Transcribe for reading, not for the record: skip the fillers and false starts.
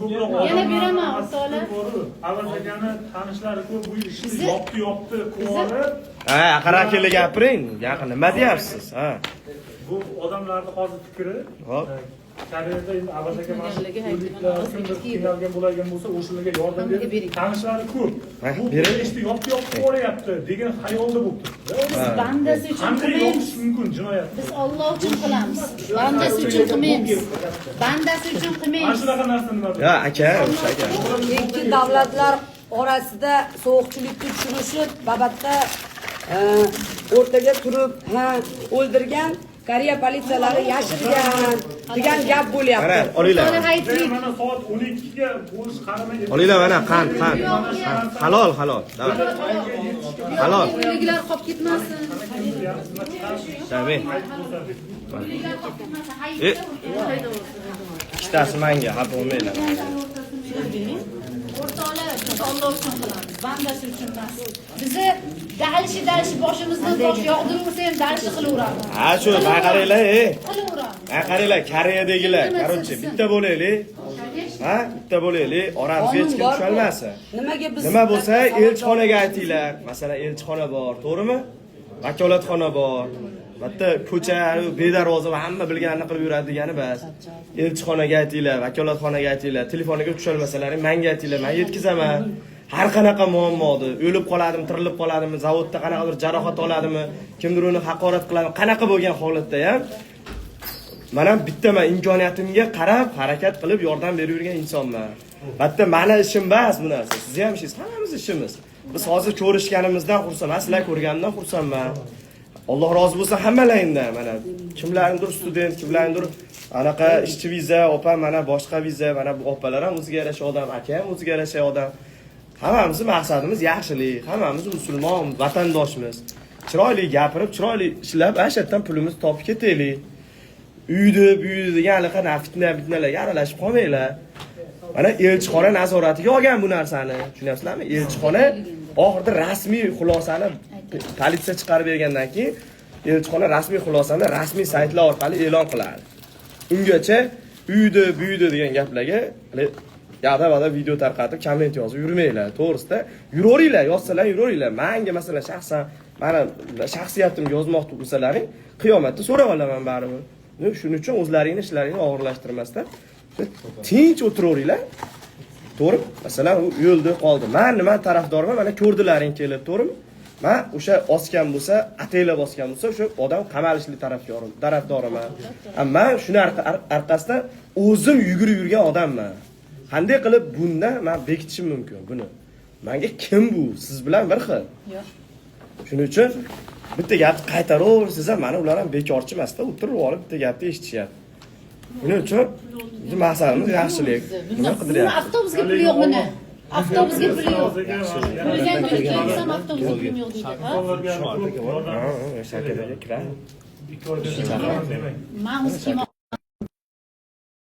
Yana beraman o'rtoqlar. Avval akani tanishlari ko'p bu ishni yopdi qilib. Ha, aqara gapiring. Yaqin nima deyapsiz? Ha. Bu odamlarning hozir fikri. Hop. Kariyerda endi avval aka mana shu qiynalgan bo'lgan bo'lsa, o'shalarga yordam berib tanishlari ko'p. Bu ishni yopdi qo'yapti degan xayolda bo'lib turibdi. Biz bandasi uchun qanday qilmaymiz. yopish mumkin jinoyat? Biz Alloh uchun qilamiz. Bandasi uchun qilmaymiz. Bandasi uchun Mana qilmaymiz. shunaqa narsa nima? Ya, aka, o'sha aka. Ikki davlatlar orasida so'qchilikni tushirishib, babatda o'rtaga turib, o'ldirgan Koreya politsiyalari yashirgan degan gap bo'lyapti. Mana, olinglar. Mana soat 12 ga bo'lish qaramay. Olinglar mana qand. Halol. Davlat. Halol. Uyliklar qolib ketmasin. Tabii. Ikkitasi menga xafa bo'lmanglar. O'rtoqlar, biz Alloh uchun qilamiz. Bandasi uchun emas. Bizni dalishi boshimizdan tosh yog'dirsa ham dalishi qilaveramiz. Ha, shu qaranglar, Qilaveramiz. qaranglar, Koreyadegilar, qarochi, bitta bo'laylik. Ha, bitta bo'laylik. Oramizga hech kim tusholmasin. Nimaga biz Nima bo'lsa, elchixonaga aytinglar. Masalan, elchixona bor, to'g'rimi? Vakolatxona bor. Bitta ko'cha, bedarvoza va hamma bilganini qilib yuradi degani bas. Elchixonaga aytinglar, vakolatxonaga aytinglar, telefoniga tusholmasalaring, menga aytinglar, men yetkazaman. Har qanaqa muammoni, o'lib qoladimi, tirilib qoladimi, zavodda qanaqadir jarohat oladimi, kimdir uni haqorat qiladimi, qanaqa bo'lgan holatda ham men bittaman imkoniyatimga qarab harakat qilib yordam berib yurgan insonman. Bitta meni ishim emas bu narsa. Sizni ham ishingiz, hammamiz ishimiz. Biz hozir ko'rishganimizdan xursandman, sizlar ko'rganimdan xursandman. Alloh rozi bo'lsin hammalaringdan. Mana kimlardir student, kimlardir anaqa ishchi viza, opa mana boshqa viza, mana bu opalar ham o'ziga yarasha odam, aka ham o'ziga yarasha odam. Hammamiz maqsadimiz yaxshilik, hammamiz musulmon, vatandoshmiz. Chiroyli gapirib, chiroyli ishlab, ashaddan pulimizni topib ketaylik. Uydi deganlar fitnalarga aralashib qolmanglar. Mana elchixona nazoratiga olgan bu narsani. Tushunyapsizlarmi? Elchixona oxirida rasmiy xulosani politsiya chiqarib bergandan keyin elchixona rasmiy xulosani rasmiy saytlar orqali e'lon qiladi. Ungacha uydi degan gaplarga yada video tarqatib, komment yozib yurmanglar. To'g'risida yuraveringlar, yozsalar yuraveringlar. Menga masalan shaxsan mana shaxsiyatimni yozmoqchi bo'lsalaring, qiyomatda so'rab olaman baribir. Shuning uchun o'zlaringni ishlaringni og'irlashtirmasdan tinch o'tiraveringlar. To'g'rimi? Masalan, u yo'lda qoldi. Men nima tarafdorman? Mana ko'rdilaring kelib, to'g'rimi? Men o'sha osgan bo'lsa, ataylar bosgan bo'lsa, o'sha odam qamalishli tarafdoriman. Ammo shuni orqasidan o'zim yugurib yurgan odamman. Qanday qilib bundan men bekitishim mumkin buni? Menga kim bu? Siz bilan bir xil. Yo'q. Shuning uchun bitta gapni qaytaraversiz ham, mana ular ham bekorchi emasda, o'tirib olib bitta gapni eshitishyapti. Buning uchun biz maqsadimiz yaxshilik. Nima qidiryapmiz? Avtobusga pul yo'q buni. Avtobusga pul yo'q. Pulgan kelsam avtobusga pul yo'q deydi. Shu Ha, shakalarga kirar. Men o'zi